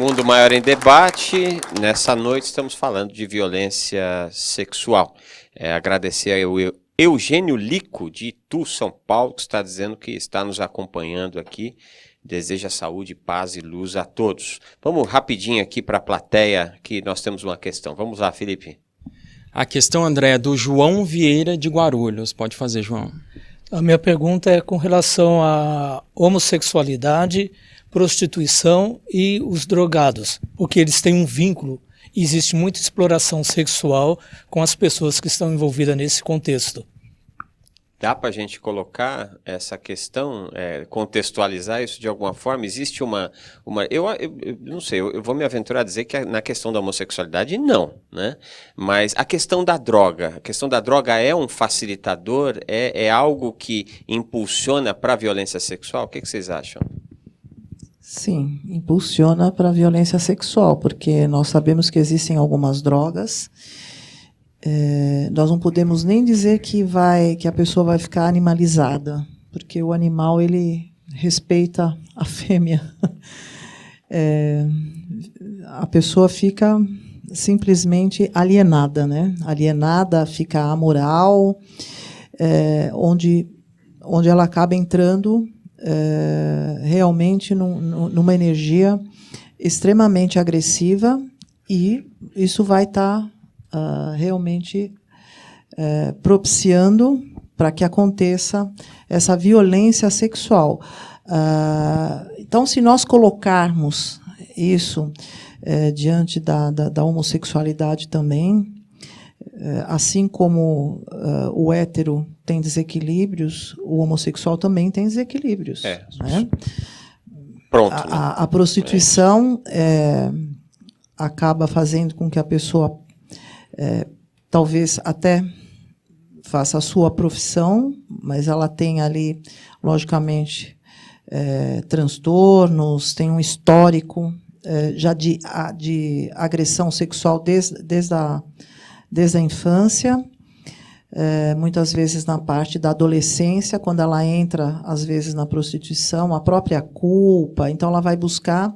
Mundo Maior em Debate. Nessa noite estamos falando de violência sexual. Agradecer ao Eugênio Lico, de Itu, São Paulo, que está dizendo que está nos acompanhando aqui. Deseja saúde, paz e luz a todos. Vamos rapidinho aqui para a plateia, que nós temos uma questão. Vamos lá, Felipe. A questão, André, é do João Vieira de Guarulhos. Pode fazer, João. A minha pergunta é com relação à homossexualidade, prostituição e os drogados, porque eles têm um vínculo e existe muita exploração sexual com as pessoas que estão envolvidas nesse contexto. Dá para a gente colocar essa questão, contextualizar isso de alguma forma? Existe eu não sei, eu vou me aventurar a dizer que na questão da homossexualidade não, né? Mas a questão da droga é um facilitador, é algo que impulsiona para a violência sexual? O que vocês acham? Sim, impulsiona para a violência sexual, porque nós sabemos que existem algumas drogas. Nós não podemos nem dizer que a pessoa vai ficar animalizada, porque o animal ele respeita a fêmea. A pessoa fica simplesmente alienada, né? Alienada, fica amoral, onde ela acaba entrando realmente numa energia extremamente agressiva, e isso vai estar realmente propiciando para que aconteça essa violência sexual. Então, se nós colocarmos isso diante da homossexualidade também, assim como o hétero tem desequilíbrios, o homossexual também tem desequilíbrios. Né? Pronto. A prostituição acaba fazendo com que a pessoa talvez até faça a sua profissão, mas ela tem ali, logicamente, transtornos, tem um histórico já de agressão sexual desde a infância, muitas vezes na parte da adolescência, quando ela entra, às vezes, na prostituição, a própria culpa. Então, ela vai buscar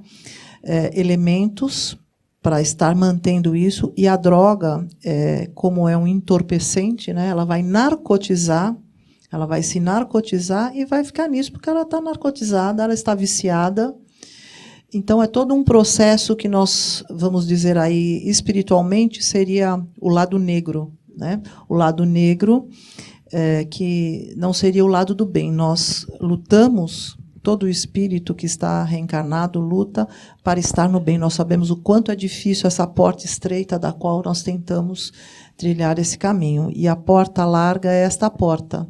elementos para estar mantendo isso, e a droga, como é um entorpecente, né, ela vai narcotizar, ela vai se narcotizar e vai ficar nisso, porque ela está narcotizada, ela está viciada. Então, é todo um processo que nós, vamos dizer aí, espiritualmente, seria o lado negro, né? O lado negro, que não seria o lado do bem. Nós lutamos, todo o espírito que está reencarnado luta para estar no bem. Nós sabemos o quanto é difícil essa porta estreita da qual nós tentamos trilhar esse caminho. E a porta larga é esta porta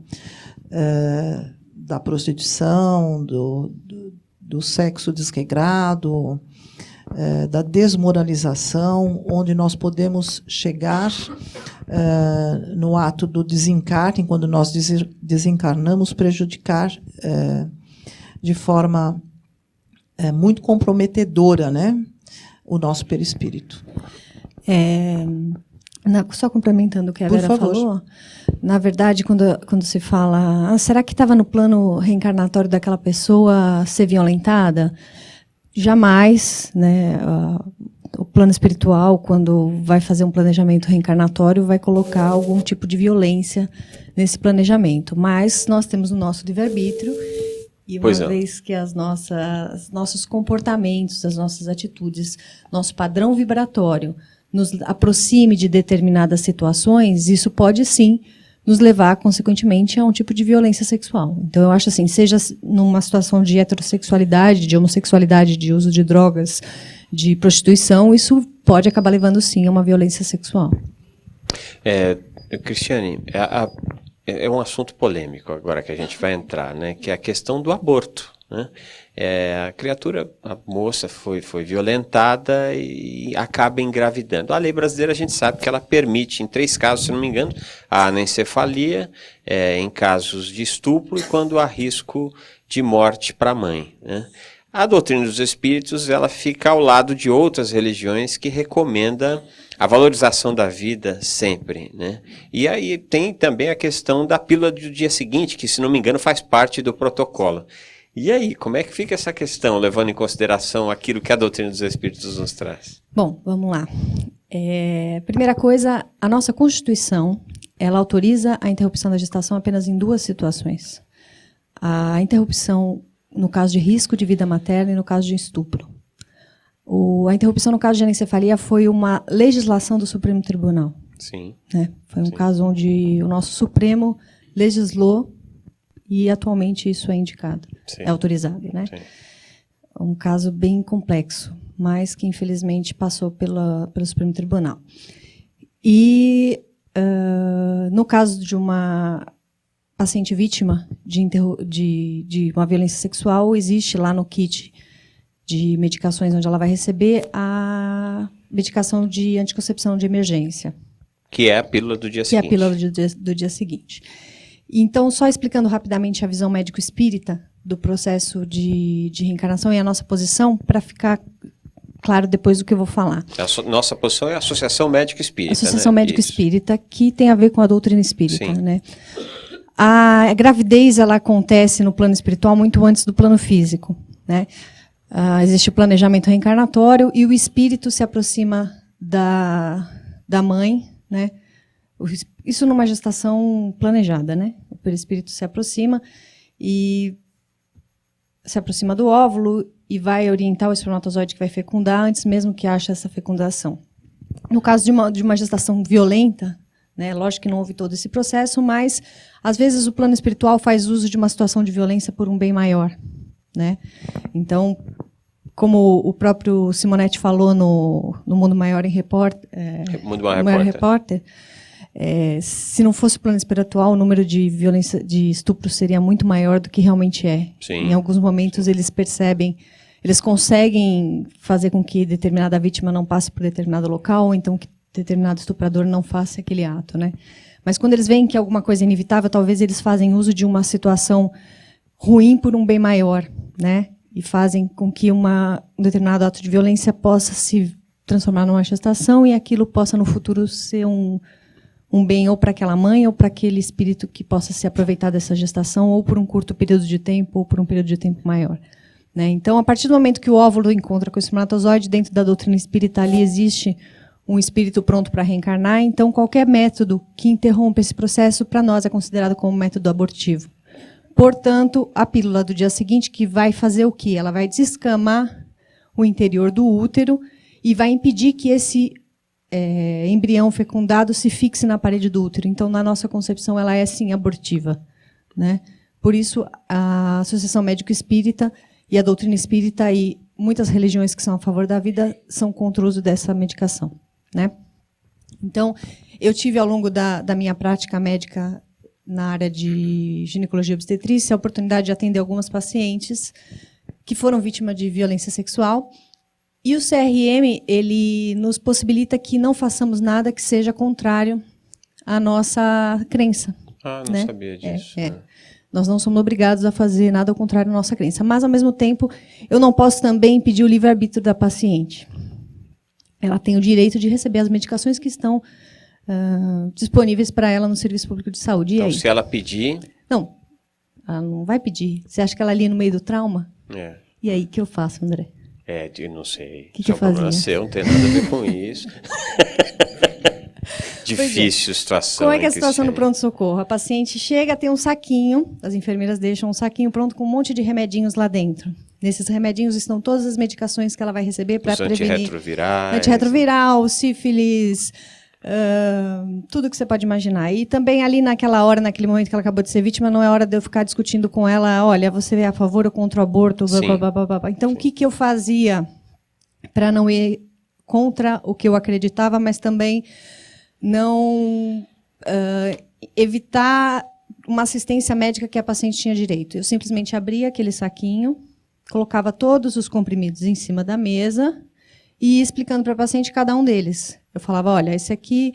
da prostituição, do sexo desregrado, da desmoralização, onde nós podemos chegar no ato do desencarne, quando nós desencarnamos, prejudicar de forma muito comprometedora, né, o nosso perispírito. Só complementando o que a Vera falou, na verdade, quando se fala, será que estava no plano reencarnatório daquela pessoa ser violentada? Jamais, né, o plano espiritual, quando vai fazer um planejamento reencarnatório, vai colocar algum tipo de violência nesse planejamento. Mas nós temos o nosso livre-arbítrio, e uma vez que nossos comportamentos, as nossas atitudes, nosso padrão vibratório nos aproxime de determinadas situações, isso pode sim nos levar, consequentemente, a um tipo de violência sexual. Então, eu acho assim, seja numa situação de heterossexualidade, de homossexualidade, de uso de drogas, de prostituição, isso pode acabar levando, sim, a uma violência sexual. Cristiane, é um assunto polêmico agora que a gente vai entrar, né? Que é a questão do aborto, né? A moça foi violentada e acaba engravidando. A lei brasileira, a gente sabe que ela permite, em 3 casos, se não me engano, a anencefalia, em casos de estupro e quando há risco de morte para a mãe, né? A doutrina dos espíritos, ela fica ao lado de outras religiões que recomenda a valorização da vida sempre, né? E aí tem também a questão da pílula do dia seguinte, que, se não me engano, faz parte do protocolo. E aí, como é que fica essa questão, levando em consideração aquilo que a doutrina dos Espíritos nos traz? Bom, vamos lá. Primeira coisa, a nossa Constituição, ela autoriza a interrupção da gestação apenas em 2 situações. A interrupção no caso de risco de vida materna e no caso de estupro. A interrupção no caso de anencefalia foi uma legislação do Supremo Tribunal. Sim. Né? Foi um caso onde o nosso Supremo legislou e atualmente isso é indicado, é autorizado. Né? Um caso bem complexo, mas que infelizmente passou pelo Supremo Tribunal. E no caso de uma paciente vítima de uma violência sexual, existe lá no kit de medicações onde ela vai receber a medicação de anticoncepção de emergência. Que é a pílula do dia seguinte. Que é a pílula do dia seguinte. Então, só explicando rapidamente a visão médico-espírita do processo de reencarnação e a nossa posição, para ficar claro depois do que eu vou falar. Nossa posição é a Associação Médica Espírita. Associação né? Médico-Espírita, que tem a ver com a doutrina espírita. Né? A gravidez ela acontece no plano espiritual muito antes do plano físico. Né? Existe o planejamento reencarnatório e o espírito se aproxima da mãe, né? Isso numa gestação planejada, né? O perispírito se aproxima do óvulo e vai orientar o espermatozoide que vai fecundar antes mesmo que ache essa fecundação. No caso de uma gestação violenta, né? Lógico que não houve todo esse processo, mas às vezes o plano espiritual faz uso de uma situação de violência por um bem maior, né? Então, como o próprio Simonetti falou no Mundo Maior em Mundo Maior Repórter, se não fosse o plano espiritual, o número de violência, de estupro seria muito maior do que realmente é. Sim. Em alguns momentos eles percebem, eles conseguem fazer com que determinada vítima não passe por determinado local, ou então que determinado estuprador não faça aquele ato, né? Mas quando eles veem que alguma coisa é inevitável, talvez eles fazem uso de uma situação ruim por um bem maior, né? E fazem com que um determinado ato de violência possa se transformar numa gestação e aquilo possa no futuro ser um bem ou para aquela mãe ou para aquele espírito que possa se aproveitar dessa gestação ou por um curto período de tempo ou por um período de tempo maior. Né? Então, a partir do momento que o óvulo encontra com o espermatozoide, dentro da doutrina espírita ali existe um espírito pronto para reencarnar, então qualquer método que interrompa esse processo, para nós, é considerado como método abortivo. Portanto, a pílula do dia seguinte, que vai fazer o quê? Ela vai descamar o interior do útero e vai impedir que esse embrião fecundado se fixe na parede do útero. Então, na nossa concepção, ela é, sim, abortiva. Né? Por isso, a Associação Médico-Espírita e a doutrina espírita e muitas religiões que são a favor da vida são contra o uso dessa medicação. Né? Então, eu tive, ao longo da minha prática médica na área de ginecologia e obstetrícia, a oportunidade de atender algumas pacientes que foram vítimas de violência sexual. E o CRM, ele nos possibilita que não façamos nada que seja contrário à nossa crença. Não sabia disso. Né? Nós não somos obrigados a fazer nada ao contrário da nossa crença. Mas, ao mesmo tempo, eu não posso também impedir o livre-arbítrio da paciente. Ela tem o direito de receber as medicações que estão disponíveis para ela no Serviço Público de Saúde. Então, se ela pedir... Não, ela não vai pedir. Você acha que ela ali no meio do trauma? E aí, o que eu faço, André? Eu não sei. Que eu fazia? Não tem nada a ver com isso. Difícil situação. Como é que é a situação no pronto-socorro? A paciente chega, tem um saquinho, as enfermeiras deixam um saquinho pronto com um monte de remedinhos lá dentro. Nesses remedinhos estão todas as medicações que ela vai receber para prevenir... Antirretroviral, sífilis... tudo que você pode imaginar. E também ali naquela hora, naquele momento que ela acabou de ser vítima, não é hora de eu ficar discutindo com ela, olha, você é a favor ou contra o aborto, blá, blá, blá, blá. Então, o que eu fazia para não ir contra o que eu acreditava, mas também não evitar uma assistência médica que a paciente tinha direito? Eu simplesmente abria aquele saquinho, colocava todos os comprimidos em cima da mesa e ia explicando para a paciente cada um deles. Eu falava, olha, esse aqui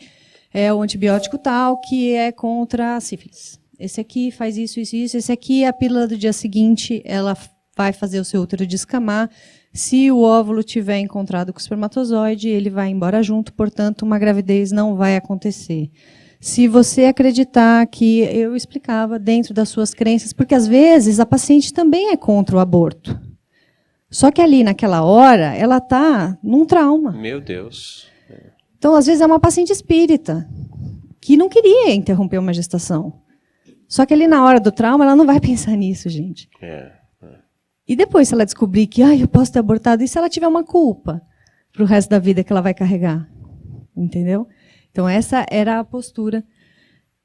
é o antibiótico tal, que é contra a sífilis. Esse aqui faz isso, isso, isso. Esse aqui é a pílula do dia seguinte, ela vai fazer o seu útero descamar. Se o óvulo tiver encontrado com o espermatozoide, ele vai embora junto, portanto, uma gravidez não vai acontecer. se você acreditar que eu explicava dentro das suas crenças, porque às vezes a paciente também é contra o aborto. Só que ali naquela hora ela está num trauma. Meu Deus. Então às vezes é uma paciente espírita que não queria interromper uma gestação. Só que ali na hora do trauma ela não vai pensar nisso, gente. E depois, se ela descobrir que eu posso ter abortado, e se ela tiver uma culpa para o resto da vida que ela vai carregar? Entendeu? Então, essa era a postura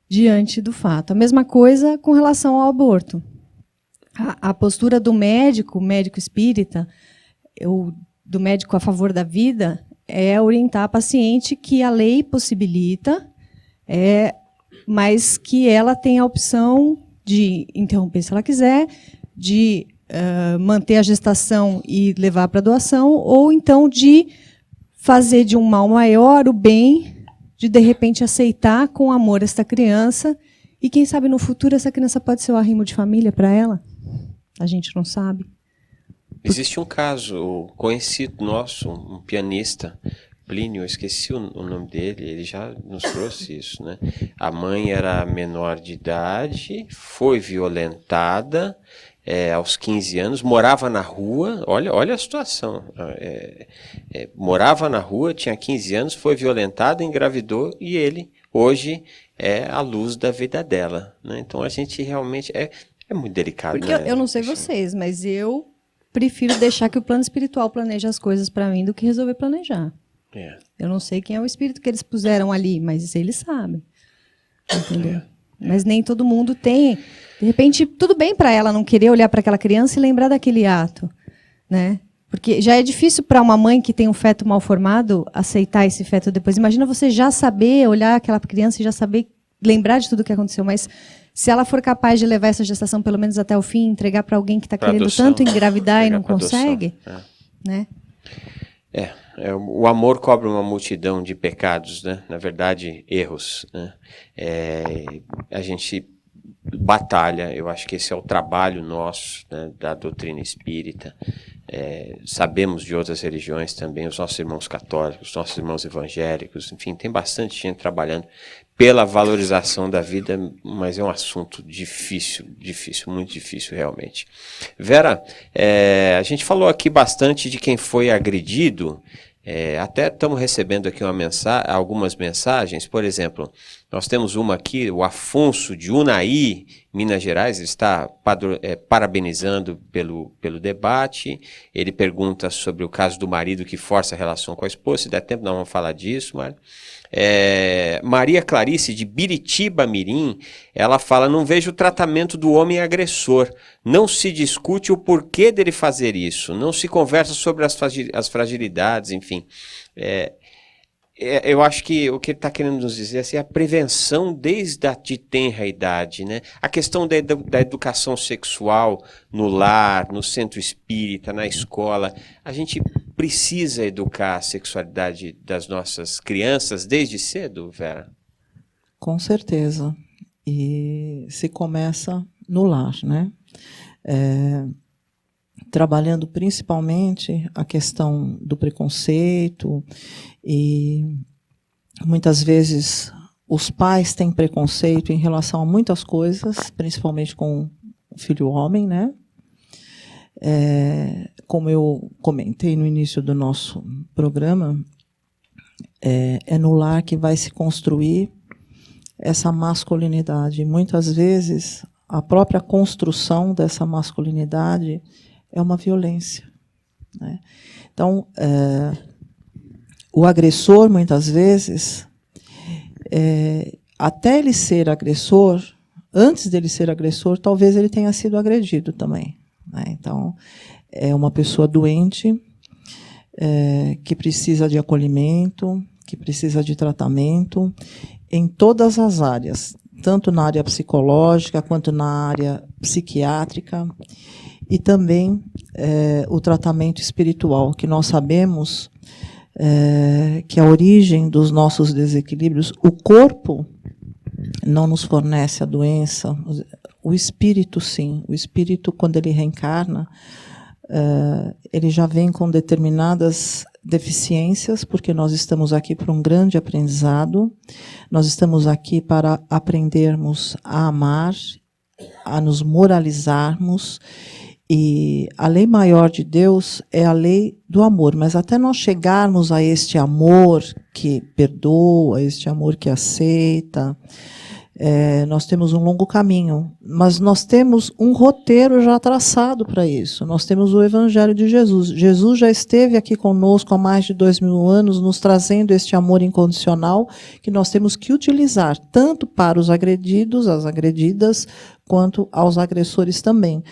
diante do fato. A mesma coisa com relação ao aborto. A postura do médico espírita, do médico a favor da vida, é orientar a paciente que a lei possibilita, mas que ela tem a opção de interromper se ela quiser, de manter a gestação e levar para a doação, ou então de fazer de um mal maior o bem, de repente aceitar com amor esta criança, e quem sabe no futuro essa criança pode ser o arrimo de família para ela. A gente não sabe. Existe um caso conhecido nosso, um pianista, Plínio, eu esqueci o nome dele, ele já nos trouxe isso, né? A mãe era menor de idade, foi violentada aos 15 anos, morava na rua, olha a situação, morava na rua, tinha 15 anos, foi violentada, engravidou, e ele hoje é a luz da vida dela, né? Então a gente realmente é muito delicado. Porque né? eu não sei vocês, mas eu prefiro deixar que o plano espiritual planeje as coisas para mim do que resolver planejar. Eu não sei quem é o espírito que eles puseram ali, mas eles sabem. Entendeu? Mas nem todo mundo tem. De repente, tudo bem para ela não querer olhar para aquela criança e lembrar daquele ato, né? Porque já é difícil para uma mãe que tem um feto mal formado aceitar esse feto depois. Imagina você já saber olhar aquela criança e já saber lembrar de tudo o que aconteceu. Mas se ela for capaz de levar essa gestação pelo menos até o fim, entregar para alguém que está querendo adoção, tanto engravidar e não consegue, né? O amor cobre uma multidão de pecados, né? Na verdade, erros, né? A gente batalha, eu acho que esse é o trabalho nosso, né, da doutrina espírita. Sabemos de outras religiões também, os nossos irmãos católicos, os nossos irmãos evangélicos, enfim, tem bastante gente trabalhando pela valorização da vida, mas é um assunto difícil, muito difícil realmente. Vera, a gente falou aqui bastante de quem foi agredido, até estamos recebendo aqui algumas mensagens, por exemplo, nós temos uma aqui, o Afonso de Unai, Minas Gerais, ele está parabenizando pelo debate, ele pergunta sobre o caso do marido que força a relação com a esposa, se der tempo nós vamos falar disso, Mário. Maria Clarice, de Biritiba Mirim, ela fala, não vejo o tratamento do homem agressor, não se discute o porquê dele fazer isso, não se conversa sobre as fragilidades, enfim. Eu acho que o que ele está querendo nos dizer assim, é a prevenção desde a de tenra idade, né? A questão da educação sexual no lar, no centro espírita, na escola. A gente precisa educar a sexualidade das nossas crianças desde cedo, Vera? Com certeza. E se começa no lar, né? Trabalhando principalmente a questão do preconceito, e muitas vezes os pais têm preconceito em relação a muitas coisas, principalmente com o filho homem, né? Como eu comentei no início do nosso programa, é no lar que vai se construir essa masculinidade. E muitas vezes a própria construção dessa masculinidade é uma violência, né? Então, o agressor, muitas vezes, até ele ser agressor, antes dele ser agressor, talvez ele tenha sido agredido também, né? Então, é uma pessoa doente, que precisa de acolhimento, que precisa de tratamento, em todas as áreas, tanto na área psicológica, quanto na área psiquiátrica, e também o tratamento espiritual, que nós sabemos que a origem dos nossos desequilíbrios, o corpo não nos fornece a doença, o espírito sim. O espírito, quando ele reencarna, ele já vem com determinadas deficiências, porque nós estamos aqui para um grande aprendizado, nós estamos aqui para aprendermos a amar, a nos moralizarmos, e a lei maior de Deus é a lei do amor, mas até nós chegarmos a este amor que perdoa, este amor que aceita, nós temos um longo caminho, mas nós temos um roteiro já traçado para isso. Nós temos o Evangelho de Jesus. Jesus já esteve aqui conosco há mais de 2000 anos, nos trazendo este amor incondicional que nós temos que utilizar, tanto para os agredidos, as agredidas, quanto aos agressores também.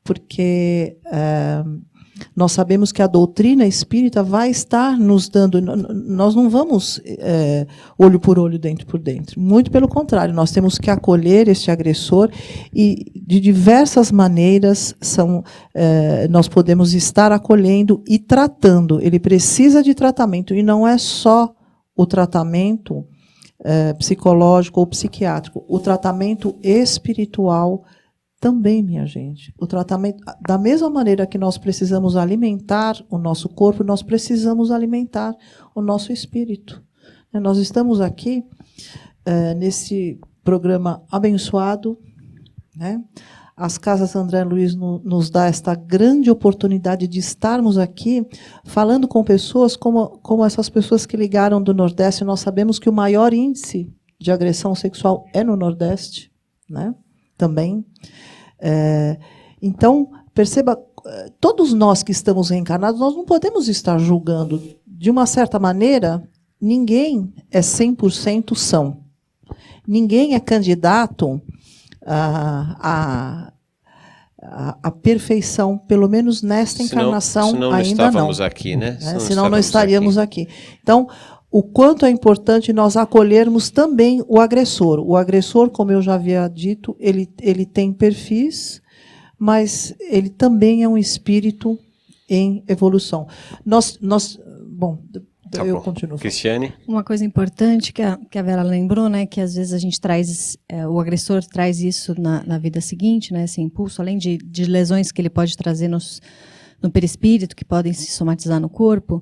Porque nós sabemos que a doutrina espírita vai estar nos dando... Nós não vamos olho por olho, dente por dente. Muito pelo contrário, nós temos que acolher este agressor e, de diversas maneiras, nós podemos estar acolhendo e tratando. Ele precisa de tratamento, e não é só o tratamento psicológico ou psiquiátrico. O tratamento espiritual também, minha gente. O tratamento, da mesma maneira que nós precisamos alimentar o nosso corpo, nós precisamos alimentar o nosso espírito. Nós estamos aqui nesse programa abençoado, né? As Casas André Luiz nos dá esta grande oportunidade de estarmos aqui falando com pessoas como essas pessoas que ligaram do Nordeste. Nós sabemos que o maior índice de agressão sexual é no Nordeste, né? Também. Então, perceba, todos nós que estamos reencarnados, nós não podemos estar julgando. De uma certa maneira, ninguém é 100% são. Ninguém é candidato à perfeição, pelo menos nesta encarnação, senão ainda não. Estávamos aqui, né? Senão não estaríamos aqui. Então, o quanto é importante nós acolhermos também o agressor. O agressor, como eu já havia dito, ele tem perfis, mas ele também é um espírito em evolução. Eu continuo. Cristiane? Uma coisa importante que a Vera lembrou, né, que às vezes a gente traz, o agressor traz isso na vida seguinte, né, esse impulso, além de lesões que ele pode trazer no perispírito, que podem se somatizar no corpo.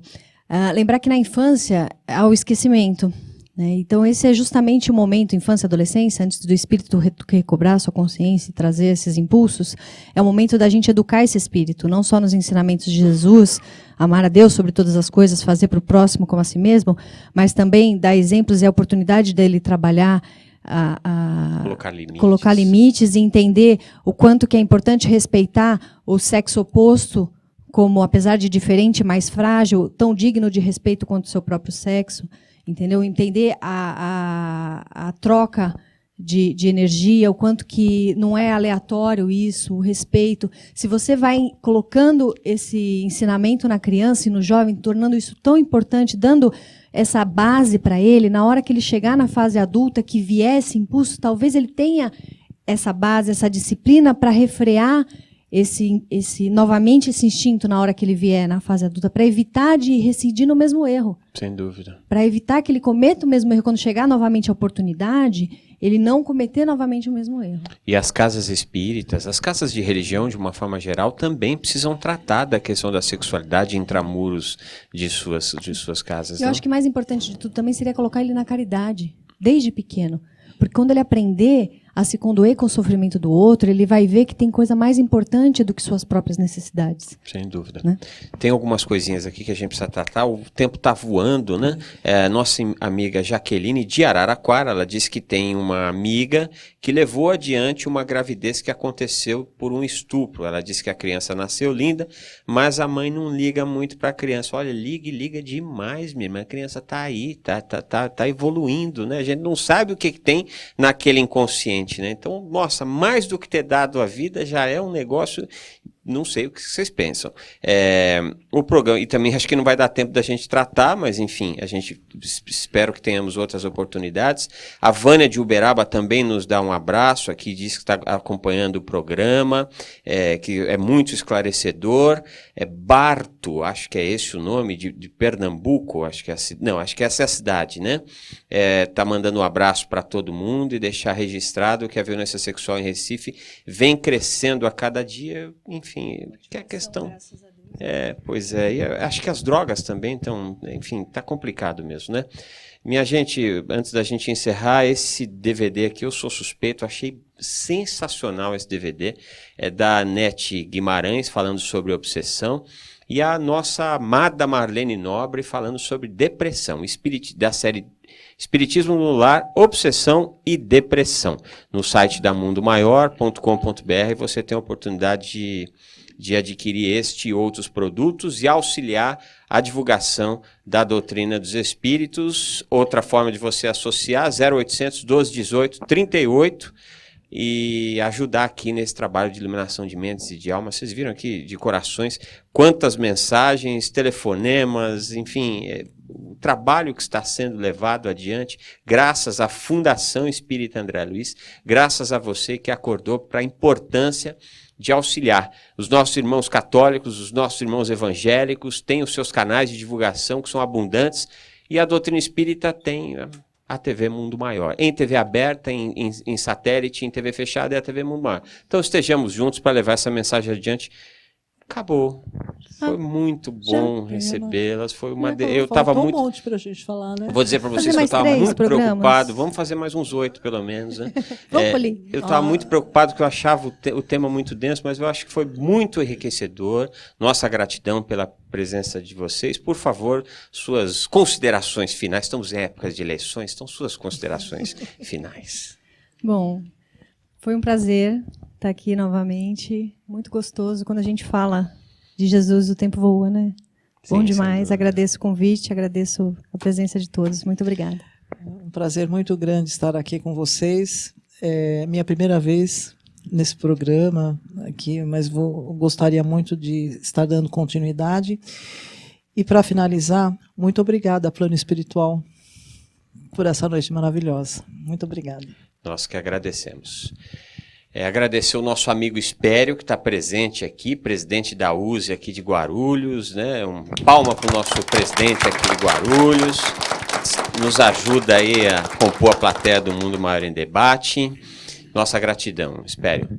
Lembrar que na infância há o esquecimento, né? Então esse é justamente o momento, infância e adolescência, antes do espírito recobrar sua consciência e trazer esses impulsos, é o momento da gente educar esse espírito, não só nos ensinamentos de Jesus, amar a Deus sobre todas as coisas, fazer para o próximo como a si mesmo, mas também dar exemplos e a oportunidade dele trabalhar, colocar limites e entender o quanto que é importante respeitar o sexo oposto, como, apesar de diferente, mais frágil, tão digno de respeito quanto o seu próprio sexo, entendeu? Entender a troca de energia, o quanto que não é aleatório isso, o respeito. Se você vai colocando esse ensinamento na criança e no jovem, tornando isso tão importante, dando essa base para ele, na hora que ele chegar na fase adulta, que vier esse impulso, talvez ele tenha essa base, essa disciplina para refrear novamente esse instinto na hora que ele vier na fase adulta, para evitar de recidir no mesmo erro. Sem dúvida. Para evitar que ele cometa o mesmo erro quando chegar novamente a oportunidade, ele não cometer novamente o mesmo erro. E as casas espíritas, as casas de religião, de uma forma geral, também precisam tratar da questão da sexualidade intramuros de suas casas. Eu acho que mais importante de tudo também seria colocar ele na caridade, desde pequeno. Porque quando ele aprender a se condoer com o sofrimento do outro, ele vai ver que tem coisa mais importante do que suas próprias necessidades. Sem dúvida. Né? Tem algumas coisinhas aqui que a gente precisa tratar. O tempo está voando, né? Nossa amiga Jaqueline de Araraquara, ela disse que tem uma amiga que levou adiante uma gravidez que aconteceu por um estupro. Ela disse que a criança nasceu linda, mas a mãe não liga muito para a criança. Olha, liga demais, minha irmã. A criança está aí, tá evoluindo, né? A gente não sabe o que tem naquele inconsciente. Né? Então, nossa, mais do que ter dado a vida, já é um negócio, não sei o que vocês pensam. O programa, e também acho que não vai dar tempo da gente tratar, mas enfim, a gente espero que tenhamos outras oportunidades. A Vânia de Uberaba também nos dá um abraço aqui, diz que está acompanhando o programa, que é muito esclarecedor. Barto, acho que é esse o nome, de Pernambuco, acho que essa é a cidade, né? Tá mandando um abraço para todo mundo e deixar registrado que a violência sexual em Recife vem crescendo a cada dia, enfim, que é a questão. Pois é. E eu acho que as drogas também estão, enfim, tá complicado mesmo, né? Minha gente, antes da gente encerrar, esse DVD aqui, eu sou suspeito, achei sensacional esse DVD. É da Anete Guimarães, falando sobre obsessão, e a nossa amada Marlene Nobre falando sobre depressão, da série Espiritismo no Lar, Obsessão e Depressão. No site da mundomaior.com.br você tem a oportunidade de adquirir este e outros produtos e auxiliar a divulgação da doutrina dos espíritos. Outra forma de você associar, 0800 1218 38, e ajudar aqui nesse trabalho de iluminação de mentes e de almas. Vocês viram aqui, de corações, quantas mensagens, telefonemas, enfim, o trabalho que está sendo levado adiante, graças à Fundação Espírita André Luiz, graças a você que acordou para a importância de auxiliar os nossos irmãos católicos, os nossos irmãos evangélicos, têm os seus canais de divulgação que são abundantes, e a doutrina espírita tem a TV Mundo Maior, em TV aberta, em satélite, em TV fechada, é a TV Mundo Maior. Então estejamos juntos para levar essa mensagem adiante. Acabou. Foi muito bom recebê-las. Foi uma eu estava muito. Um monte para a gente falar, né? Vou dizer para vocês que eu estava muito preocupado. Vamos fazer mais uns 8, pelo menos, né? Eu estava muito preocupado, porque eu achava o tema muito denso, mas eu acho que foi muito enriquecedor. Nossa gratidão pela presença de vocês. Por favor, suas considerações finais. Estamos em épocas de eleições, então suas considerações finais. Bom, foi um prazer estar aqui novamente. Muito gostoso. Quando a gente fala de Jesus, o tempo voa, né? Sim, bom demais. Agradeço o convite, agradeço a presença de todos. Muito obrigada. Um prazer muito grande estar aqui com vocês. É minha primeira vez nesse programa aqui, mas gostaria muito de estar dando continuidade. E para finalizar, muito obrigada, Plano Espiritual, por essa noite maravilhosa. Muito obrigada. Nós que agradecemos. Agradecer o nosso amigo Espério, que está presente aqui, presidente da USE aqui de Guarulhos, né? Palma para o nosso presidente aqui de Guarulhos, nos ajuda aí a compor a plateia do Mundo Maior em Debate. Nossa gratidão, Espério.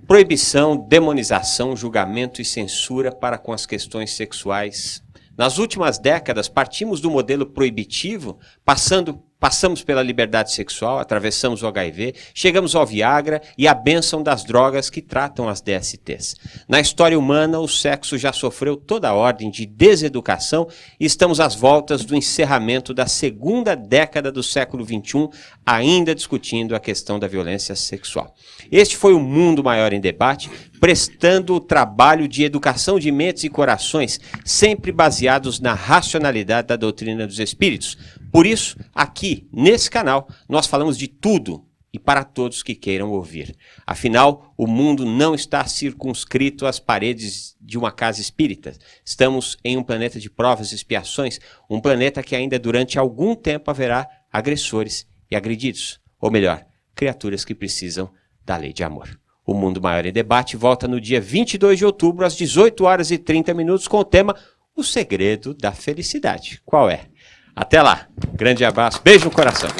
Proibição, demonização, julgamento e censura para com as questões sexuais. Nas últimas décadas, partimos do modelo proibitivo, passamos pela liberdade sexual, atravessamos o HIV, chegamos ao Viagra e à bênção das drogas que tratam as DSTs. Na história humana, o sexo já sofreu toda a ordem de deseducação e estamos às voltas do encerramento da segunda década do século XXI, ainda discutindo a questão da violência sexual. Este foi o Mundo Maior em Debate, prestando o trabalho de educação de mentes e corações, sempre baseados na racionalidade da doutrina dos espíritos. Por isso, aqui, nesse canal, nós falamos de tudo e para todos que queiram ouvir. Afinal, o mundo não está circunscrito às paredes de uma casa espírita. Estamos em um planeta de provas e expiações, um planeta que ainda durante algum tempo haverá agressores e agredidos. Ou melhor, criaturas que precisam da lei de amor. O Mundo Maior em Debate volta no dia 22 de outubro, às 18h30, com o tema O Segredo da Felicidade. Qual é? Até lá. Grande abraço. Beijo no coração.